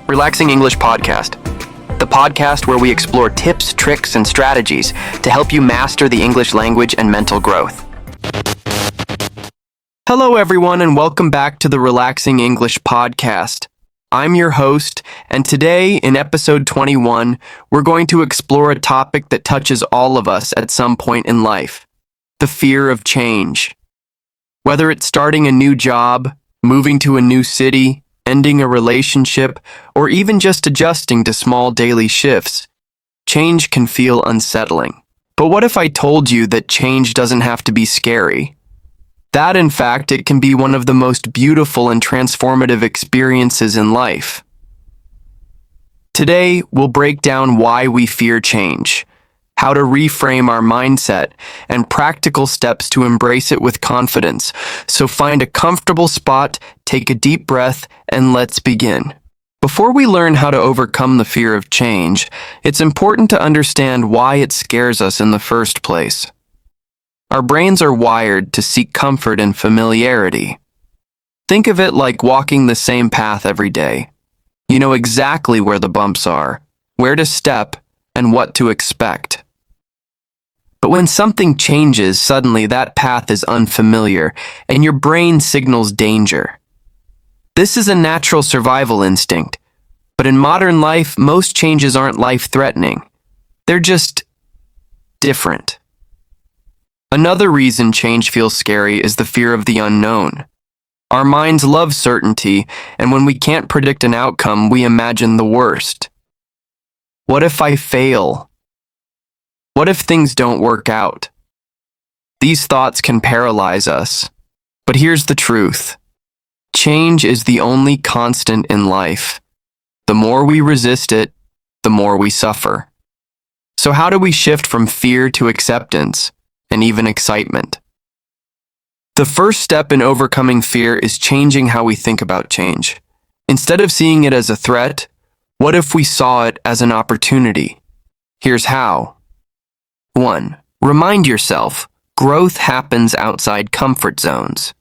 Relaxing English Podcast, the podcast where we explore tips, tricks, and strategies to help you master the English language and mental growth. Hello, everyone, and welcome back to the Relaxing English Podcast. I'm your host, and today, in episode 21, we're going to explore a topic that touches all of us at some point in life: the fear of change. Whether it's starting a new job, moving to a new city, ending a relationship, or even just adjusting to small daily shifts, change can feel unsettling. But what if I told you that change doesn't have to be scary? That, in fact, it can be one of the most beautiful and transformative experiences in life. Today, we'll break down why we fear change, how to reframe our mindset, and practical steps to embrace it with confidence. So find a comfortable spot, take a deep breath, and let's begin. Before we learn how to overcome the fear of change, it's important to understand why it scares us in the first place. Our brains are wired to seek comfort and familiarity. Think of it like walking the same path every day. You know exactly where the bumps are, where to step, and what to expect. But when something changes, suddenly that path is unfamiliar, and your brain signals danger. This is a natural survival instinct, but in modern life, most changes aren't life-threatening. They're just different. Another reason change feels scary is the fear of the unknown. Our minds love certainty, and when we can't predict an outcome, we imagine the worst. What if I fail? What if things don't work out? These thoughts can paralyze us. But here's the truth. Change is the only constant in life. The more we resist it, the more we suffer. So how do we shift from fear to acceptance, and even excitement? The first step in overcoming fear is changing how we think about change. Instead of seeing it as a threat, what if we saw it as an opportunity? Here's how. 1. Remind yourself, growth happens outside comfort zones.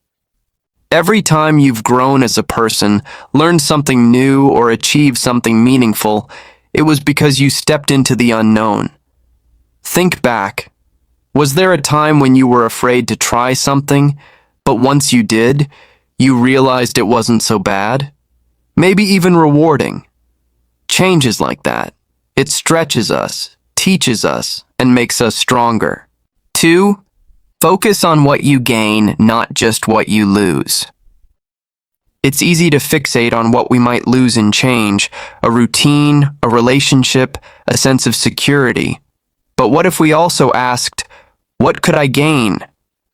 Every time you've grown as a person, learned something new, or achieved something meaningful, it was because you stepped into the unknown. Think back. Was there a time when you were afraid to try something, but once you did, you realized it wasn't so bad? Maybe even rewarding. Change is like that. It stretches us, teaches us, and makes us stronger. 2. Focus on what you gain, not just what you lose. It's easy to fixate on what we might lose in change: a routine, a relationship, a sense of security. But what if we also asked, what could I gain?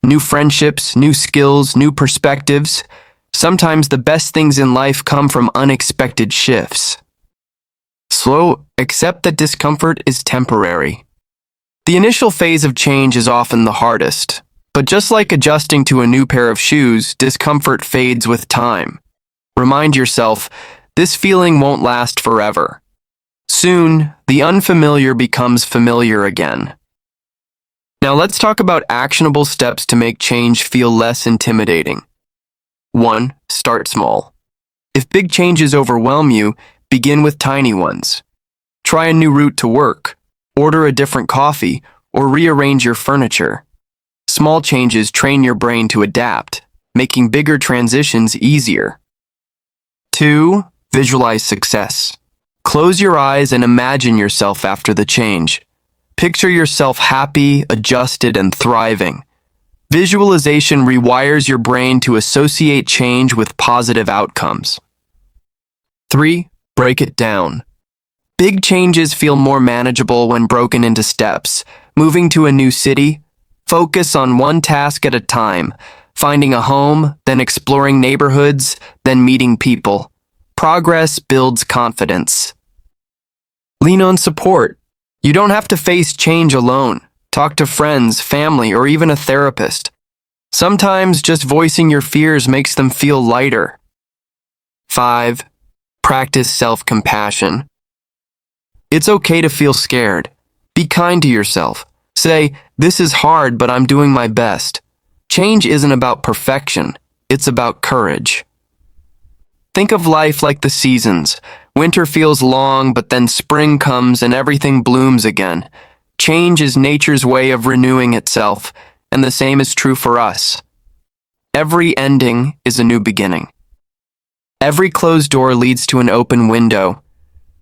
New friendships, new skills, new perspectives. Sometimes the best things in life come from unexpected shifts. So, accept that discomfort is temporary. The initial phase of change is often the hardest, but just like adjusting to a new pair of shoes, discomfort fades with time. Remind yourself, this feeling won't last forever. Soon, the unfamiliar becomes familiar again. Now let's talk about actionable steps to make change feel less intimidating. 1. Start small. If big changes overwhelm you, begin with tiny ones. Try a new route to work, order a different coffee, or rearrange your furniture. Small changes train your brain to adapt, making bigger transitions easier. 2. Visualize success. Close your eyes and imagine yourself after the change. Picture yourself happy, adjusted, and thriving. Visualization rewires your brain to associate change with positive outcomes. 3. Break it down. Big changes feel more manageable when broken into steps. Moving to a new city, focus on one task at a time. Finding a home, then exploring neighborhoods, then meeting people. Progress builds confidence. Lean on support. You don't have to face change alone. Talk to friends, family, or even a therapist. Sometimes just voicing your fears makes them feel lighter. 5. Practice self-compassion. It's okay to feel scared. Be kind to yourself. Say, this is hard, but I'm doing my best. Change isn't about perfection. It's about courage. Think of life like the seasons. Winter feels long, but then spring comes and everything blooms again. Change is nature's way of renewing itself, and the same is true for us. Every ending is a new beginning. Every closed door leads to an open window,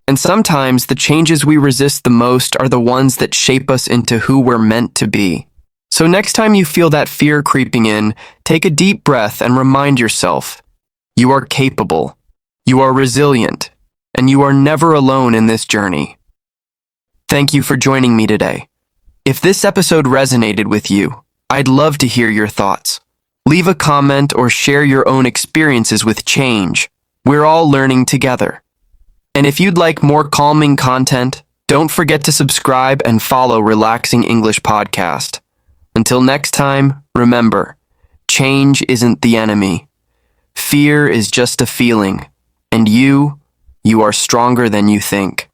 and sometimes the changes we resist the most are the ones that shape us into who we're meant to be. So next time you feel that fear creeping in, take a deep breath and remind yourself, you are capable, you are resilient, and you are never alone in this journey. Thank you for joining me today. If this episode resonated with you, I'd love to hear your thoughts. Leave a comment or share your own experiences with change. We're all learning together. And if you'd like more calming content, don't forget to subscribe and follow Relaxing English Podcast. Until next time, remember, change isn't the enemy. Fear is just a feeling, and you are stronger than you think.